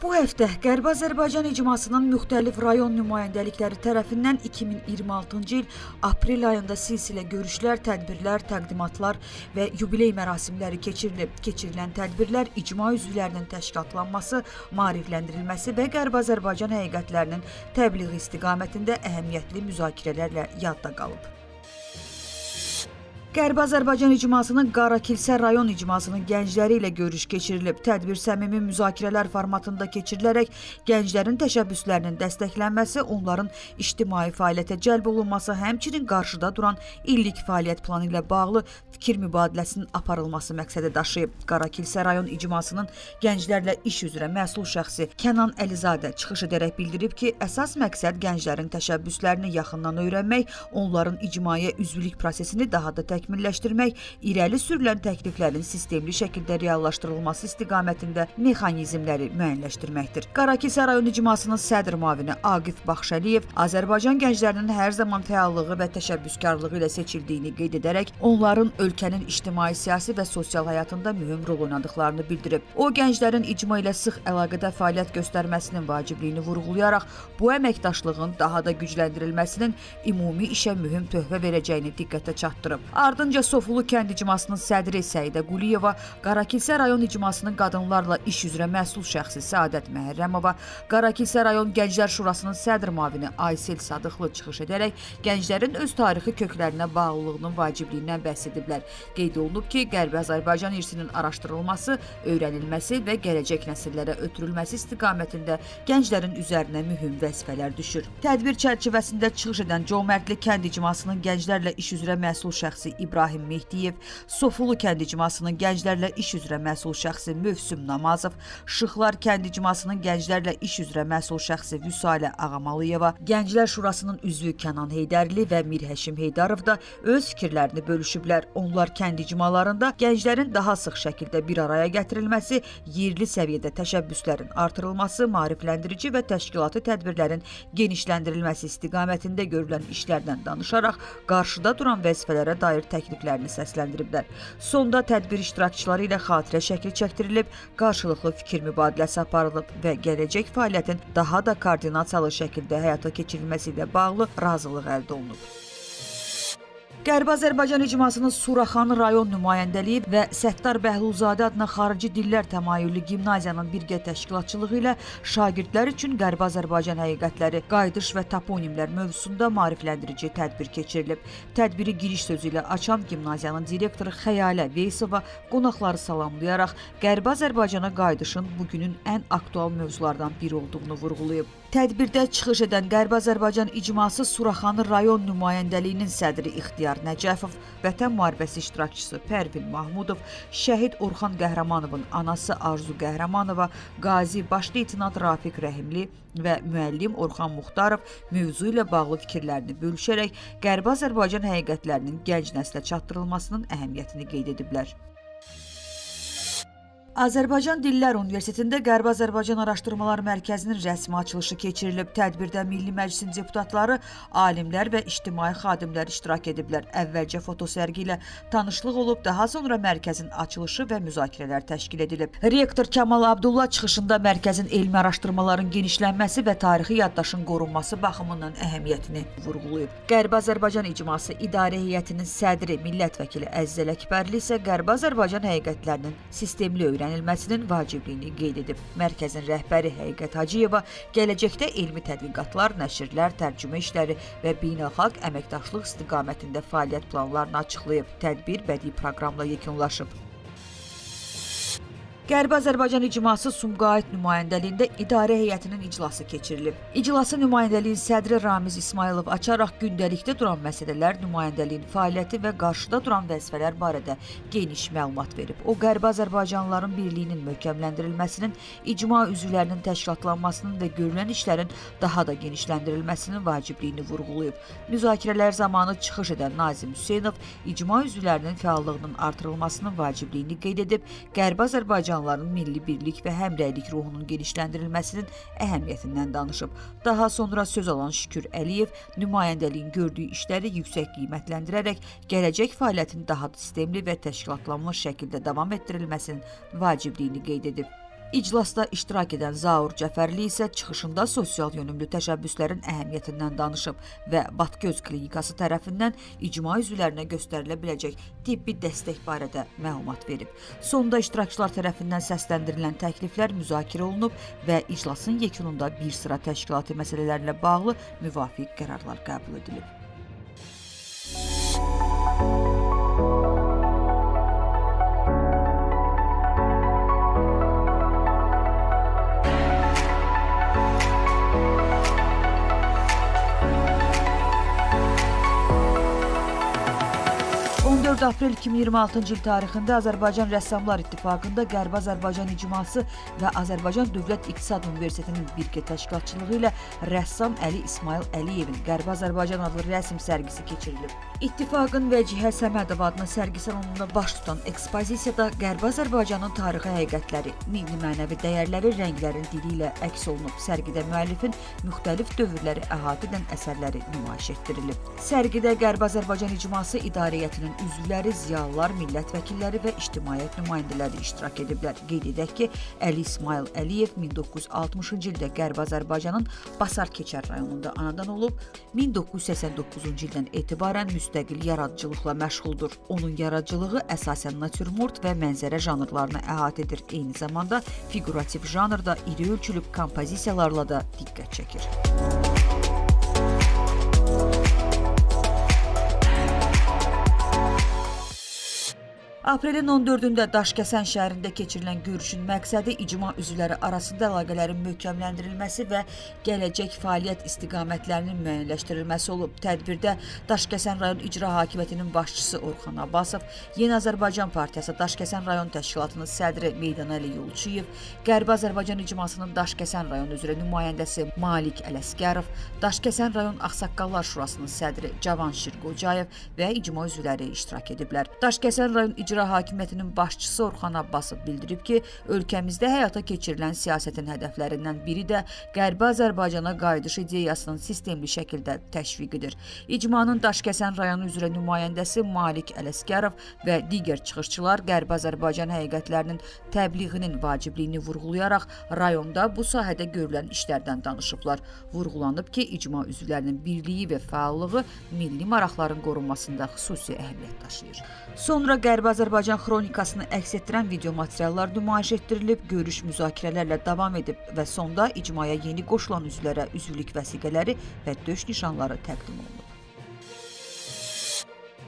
Bu həftə Qərbi Azərbaycan icmasının müxtəlif rayon nümayəndəlikləri tərəfindən 2026-cı il aprel ayında silsilə görüşlər, tədbirlər, təqdimatlar və yubiley mərasimləri keçirilib. Keçirilən tədbirlər icma üzvlərinin təşkilatlanması, maarifləndirilməsi və Qərbi Azərbaycan həqiqətlərinin təbliği istiqamətində əhəmiyyətli müzakirələrlə yadda qalıb. Qərbi Azərbaycan icmasının Qarakilsə rayon icmasının gəncləri ilə görüş keçirilib. Tədbir səmimi müzakirələr formatında keçirilərək gənclərin təşəbbüslərinin dəstəklənməsi, onların ictimai fəaliyyətə cəlb olunması, həmçinin qarşıda duran illik fəaliyyət planı ilə bağlı fikir mübadiləsinin aparılması məqsədi daşıyıb. Qarakilsə rayon icmasının gənclərlə iş üzrə məsul şəxsi Kənan Əlizadə çıxış edərək bildirib ki, əsas məqsəd gənclərin təşəbbüslərini yaxından öyrənmək, onların icmaya üzvlük prosesini daha da təkmilləşdirmək, irəli sürülən təkliflərin sistemli şəkildə reallaşdırılması istiqamətində mexanizmləri müəyyənləşdirməkdir. Qarakilsə rayon icmasının sədr müavini Aqif Baxşəliyev Azərbaycan gənclərinin hər zaman fəallığı və təşəbbüskarlığı ilə seçildiyini qeyd edərək, onların ölkənin ictimai, siyasi və sosial həyatında mühüm rol oynadıqlarını bildirib. O, gənclərin icma ilə sıx əlaqədə fəaliyyət göstərməsinin vacibliyini vurğulayaraq, bu əməkdaşlığın daha da gücləndirilməsinin ümumi işə mühüm töhfə verəcəyini diqqətə çatdırıb. Ardınca Sofulu kənd icmasının sədri Səidə Quliyeva, Qarakilsə rayon icmasının qadınlarla iş üzrə məsul şəxsi Səadət Məhərrəmova, Qarakilsə rayon Gənclər Şurasının sədr müavini Aysel Sadıqlı çıxış edərək, gənclərin öz tarixi köklərinə bağlılığının vacibliyindən bəhs ediblər. Qeyd olunub ki, Qərbi Azərbaycan irsinin araşdırılması, öyrənilməsi və gələcək nəsillərə ötürülməsi istiqamətində gənclərin üzərinə mühüm vəzifələr düşür. Tədbir çərçivəsində çıxış edən Cömərdli kənd icmasının gənclərlə iş üzrə məsul şəxsi İbrahim Mehdiyev, Sofulu kənd icmasının gənclərlə iş üzrə məsul şəxsi Mövsüm Namazov, Şıxlar kənd icmasının gənclərlə iş üzrə məsul şəxsi Vüsalə Ağamalıyeva, Gənclər Şurasının üzvü Kənan Heydərli və Mirhəşim Heydarov da öz fikirlərini bölüşüblər. Onlar kənd icmalarında gənclərin daha sıx şəkildə bir araya gətirilməsi, yerli səviyyədə təşəbbüslərin artırılması, maarifləndirici və təşkilati tədbirlərin genişləndirilməsi istiqamətində görülən işlərdən danışaraq, qarşıda duran vəzifələrə dair təkliflərini səsləndiriblər. Sonda tədbir iştirakçıları ilə xatirə şəkli çəkdirilib, qarşılıqlı fikir mübadiləsi aparılıb və gələcək fəaliyyətin daha da koordinasiyalı şəkildə həyata keçirilməsi ilə bağlı razılıq əldə olunub. Qərbi Azərbaycan icmasının Suraxan rayon nümayəndəliyi və Səttar Bəhlulzadə adına xarici dillər təmayüllü gimnaziyanın birgə təşkilatçılığı ilə şagirdlər üçün Qərbi Azərbaycan həqiqətləri, qayıdış və toponimlər mövzusunda maarifləndirici tədbir keçirilib. Tədbiri giriş sözü ilə açan gimnaziyanın direktoru Xəyalə Veysova qonaqları salamlayaraq Qərbi Azərbaycana qayıdışın bugünün ən aktual mövzulardan biri olduğunu vurğulayıb. Tədbirdə çıxış edən Qərbi Azərbaycan icması Suraxan rayon nümayəndəliyinin sədri İxtiyar Nəcəfov, Vətən müharibəsi iştirakçısı Pərvin Mahmudov, şəhid Orxan Qəhrəmanovun anası Arzu Qəhrəmanova, qazi baş leytenant Rafiq Rəhimli və müəllim Orxan Muxtarov mövzu ilə bağlı fikirlərini bölüşərək Qərbi Azərbaycan həqiqətlərinin gənc nəslə çatdırılmasının əhəmiyyətini qeyd ediblər. Azərbaycan Dillər Universitetində Qərbi Azərbaycan Araşdırmalar Mərkəzinin rəsmi açılışı keçirilib. Tədbirdə Milli Məclisin deputatları, alimlər və ictimai xadimlər iştirak ediblər. Əvvəlcə fotosərgi ilə tanışlıq olub, daha sonra mərkəzin açılışı və müzakirələr təşkil edilib. Rektor Kamal Abdullah çıxışında mərkəzin elmi araşdırmaların genişlənməsi və tarixi yaddaşın qorunması baxımından əhəmiyyətini vurğulayıb. Qərbi Azərbaycan icması İdarə Heyətinin sədri, millət vəkili Əziz Ələkbərli isə Qərbi Azərbaycan həqiqətlərinin sistemli öyrənilməsinin vacibliyini qeyd edib. Mərkəzin rəhbəri Həqiqət Hacıyeva gələcəkdə elmi tədqiqatlar, nəşrlər, tərcümə işləri və beynəlxalq əməkdaşlıq istiqamətində fəaliyyət planlarını açıqlayıb. Tədbir bədii proqramla yekunlaşıb. Qərbi Azərbaycan icması Sumqayıt nümayəndəliyində İdarə Heyətinin iclası keçirilib. İclası nümayəndəliyin sədri Ramiz İsmailov açaraq gündəlikdə duran məsələlər, nümayəndəliyin fəaliyyəti və qarşıda duran vəzifələr barədə geniş məlumat verib. O, Qərbi Azərbaycanlıların birliyinin möhkəmləndirilməsinin, icma üzvlərinin təşkilatlanmasının və görülən işlərin daha da genişləndirilməsinin vacibliyini vurğulayıb. Müzakirələr zamanı çıxış edən Nazim Hüseynov icma üzvlərinin fəallığının artırılmasının vacibliyini qeyd edib, Qərbi Azərbaycanlıların milli birlik və həmrəylik ruhunun genişləndirilməsinin əhəmiyyətindən danışıb. Daha sonra söz alan Şükür Əliyev nümayəndəliyin gördüyü işləri yüksək qiymətləndirərək gələcək fəaliyyətin daha sistemli və təşkilatlanmış şəkildə davam etdirilməsinin vacibliyini qeyd edib. İclasda iştirak edən Zaur Cəfərli isə çıxışında sosial yönümlü təşəbbüslərin əhəmiyyətindən danışıb və Batgöz klinikası tərəfindən icma üzvlərinə göstərilə biləcək tibbi dəstək barədə məlumat verib. Sonda iştirakçılar tərəfindən səsləndirilən təkliflər müzakirə olunub və iclasın yekununda bir sıra təşkilati məsələlərlə bağlı müvafiq qərarlar qəbul edilib. Aprel 2026-cı il tarixində Azərbaycan Rəssamlar İttifaqında Qərbi Azərbaycan İcması və Azərbaycan Dövlət İqtisad Universitetinin birgə təşkilatçılığı ilə rəssam Əli İsmail Əliyevin Qərbi Azərbaycan adlı rəsm sərgisi keçirilib. İttifaqın Vəcihə Səmədov adlı sərgi salonunda baş tutan ekspozisiyada Qərbi Azərbaycanın tarixi həqiqətləri, milli mənəvi dəyərləri rənglərin dili ilə əks olunub. Sərgidə müəllifin müxtəlif dövrləri əhatə edən əsərləri nümayiş etdirilib. Sərgidə Qərbi Azərbaycan İcması İdarəyyətinin üzvləri, ziyalılar, millət vəkilləri və ictimaiyyət nümayəndələri iştirak ediblər. Qeyd edək ki, Əli İsmail Əliyev 1960-cı ildə Qərbi Azərbaycanın Basar Keçər rayonunda anadan olub, 1989-cu ildən etibarən müstəqil yaradıcılıqla məşğuldur. Onun yaradıcılığı əsasən natürmort və mənzərə janrlarını əhatə edir. Eyni zamanda figurativ janrda iri ölçülü kompozisiyalarla da diqqət çəkir. Aprelin 14-də Daşkəsən şəhərində keçirilən görüşün məqsədi icma üzvləri arasında əlaqələrin möhkəmləndirilməsi və gələcək fəaliyyət istiqamətlərinin müəyyənləşdirilməsi olub. Tədbirdə Daşkəsən rayon icra hakimiyyətinin başçısı Orxan Abbasov, Yeni Azərbaycan Partiyası Daşkəsən rayon təşkilatının sədri Meydanəli Yolçuyev, Qərbi Azərbaycan İcmasının Daşkəsən rayon üzrə nümayəndəsi Malik Ələsgərov, Daşkəsən rayon Ağsaqqallar Şurasının sədri Cavanşir Qocayev və icma üzvləri iştirak ediblər. Daşkəsən rayon İcra Hakimiyyətinin başçısı Orxan Abbasov bildirib ki, ölkəmizdə həyata keçirilən siyasətin hədəflərindən biri də Qərbi Azərbaycana qayıdış ideyasının sistemli şəkildə təşviqidir. İcmanın Daşkəsən rayonu üzrə nümayəndəsi Malik Ələsgərov və digər çıxışçılar Qərbi Azərbaycan həqiqətlərinin təbliğinin vacibliyini vurğulayaraq rayonda bu sahədə görülən işlərdən danışıblar. Vurğulanıb ki, icma üzvlərinin birliyi və fəallığı milli maraqların qorunmasında xüsusi əhəmiyyət daşıyır. Sonra Qərbi Azərbaycan xronikasını əks etdirən video materiallar nümayiş etdirilib, görüş müzakirələrlə davam edib və sonda icmaya yeni qoşulan üzvlərə üzvlük vəsiqələri və döş nişanları təqdim olunub.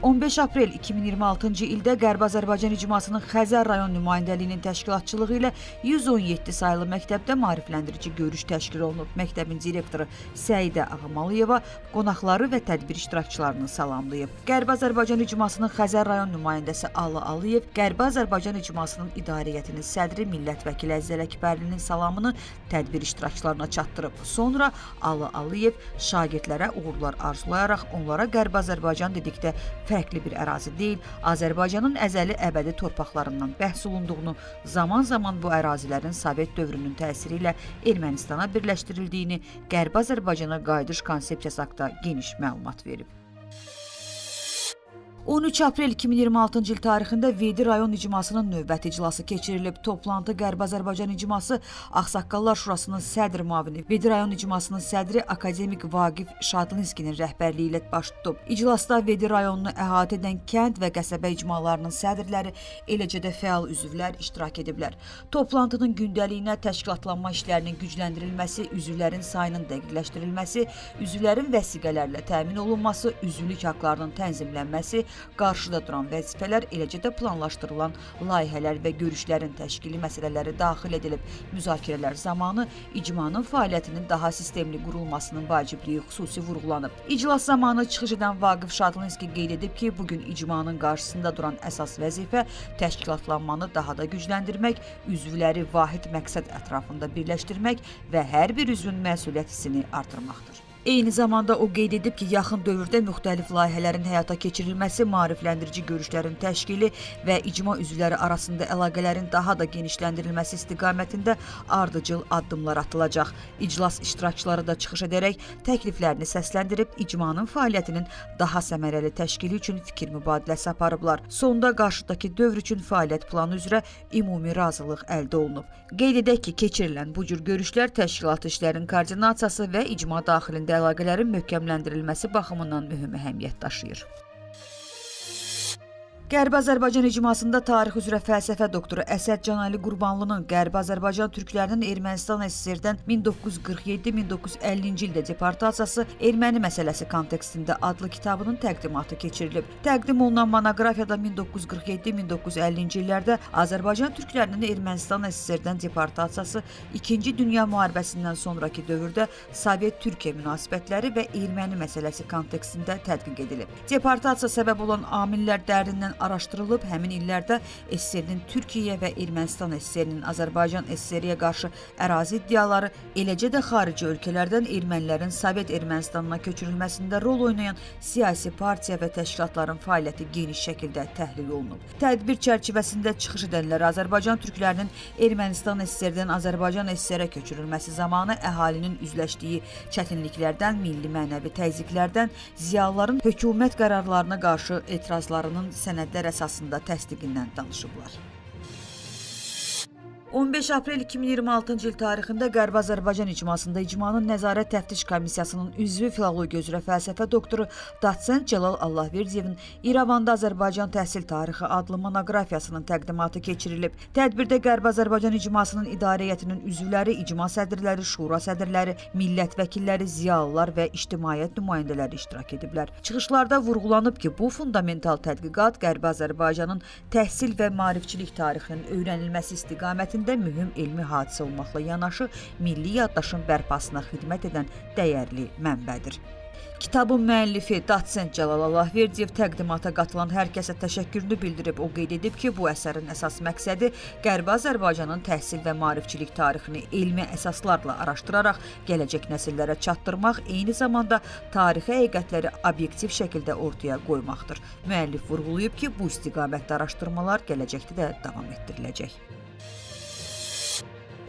15 aprel 2026-cı ildə Qərbi Azərbaycan İcmasının Xəzər rayon nümayəndəliyinin təşkilatçılığı ilə 117 saylı məktəbdə maarifləndirici görüş təşkil olunub. Məktəbin direktoru Səidə Ağamalıyeva qonaqları və tədbir iştirakçılarını salamlayıb. Qərbi Azərbaycan İcmasının Xəzər rayon nümayəndəsi Alı Aliyev, Qərbi Azərbaycan İcmasının idarəyyətinin sədri millət vəkili Əzzəl Əkbərlinin salamını tədbir iştirakçılarına çatdırıb. Sonra Alı Aliyev şagirdlərə uğurlar arzulayaraq onlara Qərbi Azərbaycan dedikdə fərqli bir ərazi deyil, Azərbaycanın əzəli əbədi torpaqlarından bəhs olunduğunu, zaman-zaman bu ərazilərin Sovet dövrünün təsiri ilə Ermənistana birləşdirildiyini, Qərbi Azərbaycana qayıdış konsepsiyası haqqında geniş məlumat verib. 13 aprel 2026-cı il tarixində Vedi rayon icmasının növbəti iclası keçirilib. Toplantı Qərbi Azərbaycan İcması Ağsaqqallar Şurasının sədr müavini, Vedi rayon icmasının sədri akademik Vaqif Şadlinskinin rəhbərliyi ilə baş tutub. İclasda Vedi rayonunu əhatə edən kənd və qəsəbə icmalarının sədrləri, eləcə də fəal üzvlər iştirak ediblər. Toplantının gündəliyinə təşkilatlanma işlərinin gücləndirilməsi, üzvlərin sayının dəqiqləşdirilməsi, üzvlərin vəsiqələrlə təmin olunması, üzvlük haqlarının tənzimlənməsi, qarşıda duran vəzifələr, eləcə də planlaşdırılan layihələr və görüşlərin təşkili məsələləri daxil edilib. Müzakirələr zamanı icmanın fəaliyyətinin daha sistemli qurulmasının vacibliyi xüsusi vurğulanıb. İclas zamanı çıxış edən Vaqif Şadlinski qeyd edib ki, bugün icmanın qarşısında duran əsas vəzifə təşkilatlanmanı daha da gücləndirmək, üzvləri vahid məqsəd ətrafında birləşdirmək və hər bir üzvün məsuliyyət hissini artırmaqdır. Eyni zamanda o qeyd edib ki, yaxın dövrdə müxtəlif layihələrin həyata keçirilməsi, maarifləndirici görüşlərin təşkili və icma üzvləri arasında əlaqələrin daha da genişləndirilməsi istiqamətində ardıcıl addımlar atılacaq. İclas iştirakçıları da çıxış edərək təkliflərini səsləndirib, icmanın fəaliyyətinin daha səmərəli təşkili üçün fikir mübadiləsi aparıblar. Sonda qarşıdakı dövr üçün fəaliyyət planı üzrə ümumi razılıq əldə olunub. Qeyd edək ki, keçirilən bu cür görüşlər təşkilat işlərinin koordinasiyası və icma daxilində əlaqələrin möhkəmləndirilməsi baxımından mühüm əhəmiyyət daşıyır. Qərbi Azərbaycan icmasında tarix üzrə fəlsəfə doktoru Əsəd Canali Qurbanlının Qərbi Azərbaycan türklərinin Ermənistan SSR-dən 1947-1950-ci ildə deportasiyası erməni məsələsi kontekstində adlı kitabının təqdimatı keçirilib. Təqdim olunan monoqrafiyada 1947-1950-ci illərdə Azərbaycan türklərinin Ermənistan SSR-dən deportasiyası, İkinci Dünya müharibəsindən sonraki dövrdə Sovet-Türkiyə münasibətləri və erməni məsələsi kontekstində tədqiq edilib. Deportasiya səbəb olan amillər dərindən araşdırılıb, həmin illərdə SSR-nin Türkiyə və Ermənistan SSR-nin Azərbaycan SSR-yə qarşı ərazi iddiaları, eləcə də xarici ölkələrdən ermənilərin Sovet Ermənistanına köçürülməsində rol oynayan siyasi partiya və təşkilatların fəaliyyəti geniş şəkildə təhlil olunub. Tədbir çərçivəsində çıxış edənlər Azərbaycan türklərinin Ermənistan SSR-dən Azərbaycan SSR-ə köçürülməsi zamanı əhalinin üzləşdiyi çətinliklərdən, milli mənəvi təzyiqlərdən, ziyalıların hökumət qərarlarına qarşı etirazlarının sənədlər əsasında təsdiqindən danışıblar. 15 aprel 2026-cı il tarixində Qərbi Azərbaycan icmasında icmanın Nəzarət Təftiş Komissiyasının üzvü filologiya üzrə fəlsəfə doktoru Doçent Cəlal Allahverdiyevin İrəvanda Azərbaycan Təhsil Tarixi adlı monoqrafiyasının təqdimatı keçirilib. Tədbirdə Qərbi Azərbaycan icmasının idarə heyətinin üzvləri, icma sədrləri, şura sədrləri, millət vəkilləri, ziyalılar və ictimaiyyət nümayəndələri iştirak ediblər. Çıxışlarda vurğulanıb ki, bu fundamental tədqiqat Qərbi Azərbaycanın təhsil və maarifçilik tarixinin öyrənilməsi istiqamətində mühüm elmi hadisə olmaqla yanaşı, milli yaddaşın bərpasına xidmət edən dəyərli mənbədir. Kitabın müəllifi Doçent Cəlal Allahverdiyev təqdimata qatılan hər kəsə təşəkkürünü bildirib. O qeyd edib ki, bu əsərin əsas məqsədi Qərbi Azərbaycanın təhsil və maarifçilik tarixini elmi əsaslarla araşdıraraq gələcək nəsillərə çatdırmaq, eyni zamanda tarixi həqiqətləri obyektiv şəkildə ortaya qoymaqdır. Müəllif vurğulayıb ki, bu istiqamətdə araşdırmalar gələcəkdə də davam etdiriləcək.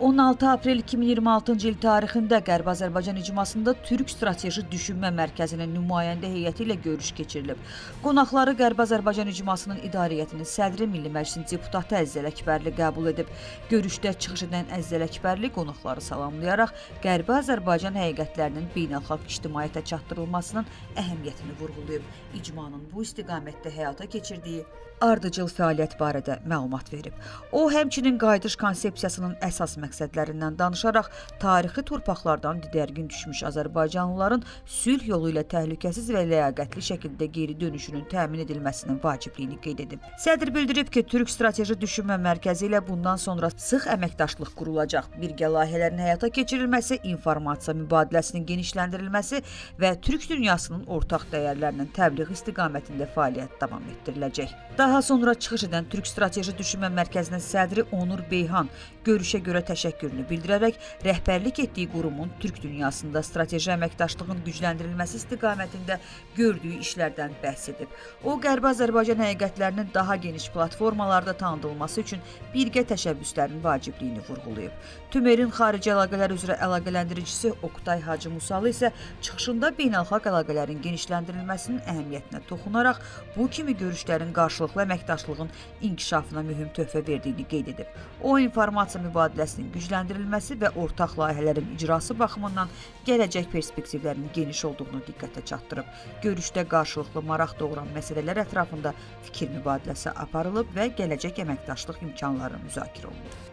16 aprel 2026-cı il tarixində Qərbi Azərbaycan icmasında Türk Strateji Düşünmə Mərkəzinin nümayəndə heyəti ilə görüş keçirilib. Qonaqları Qərbi Azərbaycan icmasının idarə heyətinin sədri, Milli Məclisin deputatı Əzzəl Əkbərli qəbul edib. Görüşdə çıxış edən Əzzəl Əkbərli qonaqları salamlayaraq Qərbi Azərbaycan həqiqətlərinin beynəlxalq ictimaiyyətə çatdırılmasının əhəmiyyətini vurğulayıb. İcmanın bu istiqamətdə həyata keçirdiyi ardıcıl fəaliyyət barədə məlumat verib. O, həmçinin qayıdış konsepsiyasının əsas məqsədlərindən danışaraq tarixi torpaqlardan didərgin düşmüş Azərbaycanlıların sülh yolu ilə təhlükəsiz və ləyaqətli şəkildə geri dönüşünün təmin edilməsinin vacibliyini qeyd edib. Sədr bildirib ki, Türk Strateji Düşünmə Mərkəzi ilə bundan sonra sıx əməkdaşlıq qurulacaq. Birgə layihələrin həyata keçirilməsi, informasiya mübadiləsinin genişləndirilməsi və Türk dünyasının ortaq dəyərlərinin təbliği istiqamətində fəaliyyət davam etdiriləcək. Daha sonra çıxış edən Türk Strateji Düşünmə Mərkəzinin sədri Onur Beyhan görüşə görə təşəkkürünü bildirərək rəhbərlik etdiyi qurumun Türk dünyasında strateji əməkdaşlığın gücləndirilməsi istiqamətində gördüyü işlərdən bəhs edib. O, Qərbi Azərbaycan həqiqətlərinin daha geniş platformalarda tanıdılması üçün birgə təşəbbüslərin vacibliyini vurğulayıb. Tümerin xarici əlaqələr üzrə əlaqələndiricisi Oqtay Hacı Musalı isə çıxışında beynəlxalq əlaqələrin genişləndirilməsinin əhəmiyyətinə toxunaraq bu kimi görüşlərin qarşılıqlı əməkdaşlığın inkişafına mühüm töhfə verdiyini qeyd edib. O, informasiya mübadiləsinin gücləndirilməsi və ortaq layihələrin icrası baxımından gələcək perspektivlərinin geniş olduğunu diqqətə çatdırıb. Görüşdə qarşılıqlı maraq doğuran məsələlər ətrafında fikir mübadiləsi aparılıb və gələcək əməkdaşlıq imkanları müzakirə olunub.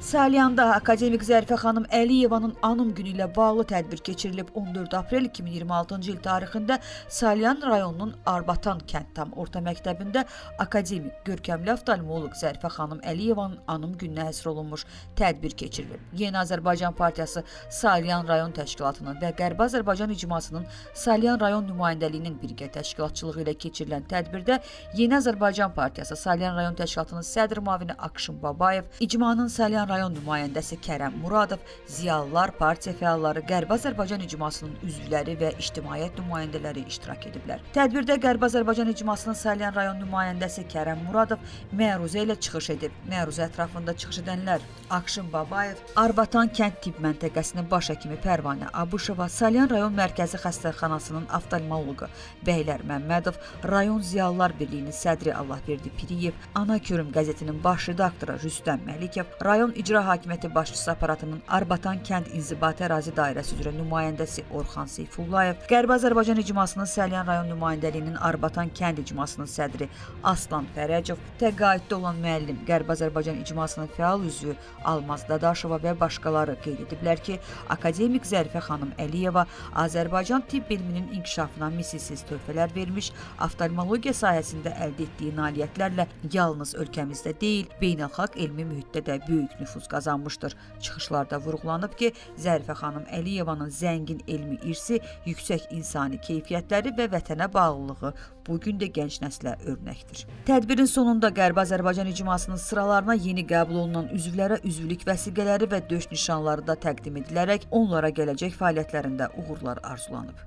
Salyanda akademik Zərifə xanım Əliyevanın anım günü ilə bağlı tədbir keçirilib. 14 aprel 2026-cı il tarixində Salyan rayonunun Arbatan kənd tam orta məktəbində akademik görkəmli oftalmoloq Zərifə xanım Əliyevanın anım gününə həsr olunmuş tədbir keçirilib. Yeni Azərbaycan Partiyası Salyan rayon təşkilatının və Qərbi Azərbaycan icmasının Salyan rayon nümayəndəliyinin birgə təşkilatçılığı ilə keçirilən tədbirdə Yeni Azərbaycan Partiyası Salyan rayon təşkilatının sədr müavini Akşın Babayev, icmanın Salyan rayon nümayəndəsi Kərəm Muradov, ziyalılar, partiya fəalları, Qərbi Azərbaycan icmasının üzvləri və ictimaiyyət nümayəndələri iştirak ediblər. Tədbirdə Qərbi Azərbaycan icmasının Salyan rayon nümayəndəsi Kərəm Muradov məruzə ilə çıxış edib. Məruzə ətrafında çıxış edənlər Akşin Babayev, Arbatan kənd tibb məntəqəsinin baş həkimi Pərvanə Abuşova, Salyan rayon mərkəzi xəstəxanasının oftalmoloqu Bəylər Məmmədov, rayon ziyalılar birliyinin sədri Allahverdi Piriyev, Ana Körüm qəzetinin baş redaktoru Rüstəm Məlikov, rayon icra hakimiyyəti başçısı aparatının Arbatan kənd inzibati ərazi dairəsi üzrə nümayəndəsi Orxan Seyfullayev, Qərbi Azərbaycan icmasının Salyan rayon nümayəndəliyinin Arbatan kənd icmasının sədri Aslan Fərəcov, təqaüddə olan müəllim, Qərbi Azərbaycan icmasının fəal üzvü Almaz Dadaşova və başqaları qeyd ediblər ki, akademik Zərifə xanım Əliyeva Azərbaycan tibb elminin inkişafına misilsiz töhfələr vermiş, oftalmologiya sahəsində əldə etdiyi nailiyyətlərlə yalnız ölkəmizdə deyil, beynəlxalq elmi mühitdə də böyük nüfuz qazanmışdır. Çıxışlarda vurğulanıb ki, Zərifə xanım Əliyevanın zəngin elmi irsi, yüksək insani keyfiyyətləri və vətənə bağlılığı bu gün də gənc nəslə örnəkdir. Tədbirin sonunda Qərbi Azərbaycan icmasının sıralarına yeni qəbul olunan üzvlərə üzvlük vəsiqələri və döş nişanları da təqdim edilərək onlara gələcək fəaliyyətlərində uğurlar arzulanıb.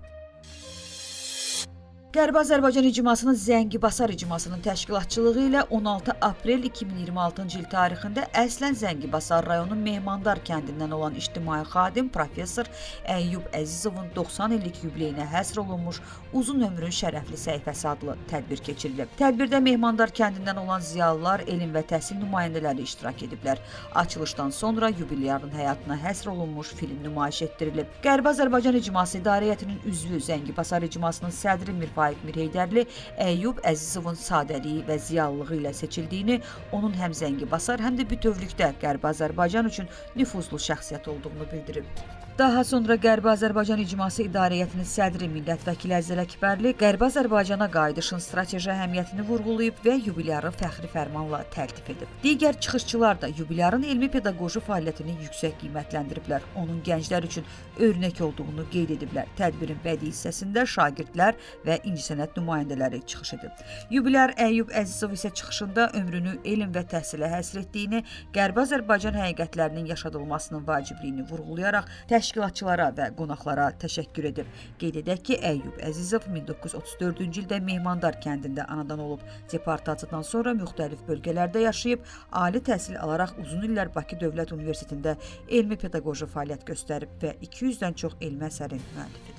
Qərbi Azərbaycan icmasının Zəngibasar icmasının təşkilatçılığı ilə 16 aprel 2026-cı il tarixində əslən Zəngibasar rayonu Mehmandar kəndindən olan ictimai xadim professor Əyyub Əzizovun 90 illik yubileyinə həsr olunmuş Uzun ömrün şərəfli səhifəsi adlı tədbir keçirilib. Tədbirdə Mehmandar kəndindən olan ziyalılar, elm və təhsil nümayəndələri iştirak ediblər. Açılışdan sonra yubileyarın həyatına həsr olunmuş film nümayiş etdirilib. Qərbi Azərbaycan icması İdarə Heyətinin üzvü Zəngibasar icmasının sədri Faik Mirheydərli Əyyub Əzizovun sadəliyi və ziyalılığı ilə seçildiyini, onun həm Zəngibasar, həm də bütövlükdə Qərbi Azərbaycan üçün nüfuzlu şəxsiyyət olduğunu bildirib. Daha sonra Qərbi Azərbaycan İcması İdarə Heyətinin sədri millət vəkili Əzəl Əkbərli Qərbi Azərbaycana qayıdışın strateji əhəmiyyətini vurğulayıb və yubilyarı fəxri fərmanla təltif edib. Digər çıxışçılar da yubilyarın elmi pedaqoji fəaliyyətini yüksək qiymətləndiriblər. Onun gənclər üçün örnək olduğunu qeyd ediblər. Tədbirin bədii hissəsində şagirdlər və incəsənət nümayəndələri çıxış edib. Yubilyar Əyyub Əzizov isə çıxışında ömrünü elm və təhsilə həsr etdiyini, Qərbi Azərbaycan həqiqətlərinin yaşadılmasının vacibliyini vurğulayaraq təşkilatçılara və qonaqlara təşəkkür edib. Qeyd edək ki, Əyyub Əzizov 1934-cü ildə Mehmandar kəndində anadan olub. Deportasiyadan sonra müxtəlif bölgələrdə yaşayıb, ali təhsil alaraq uzun illər Bakı Dövlət Universitetində elmi pedaqoji fəaliyyət göstərib və 200-dən çox elmi əsərin müəllifidir.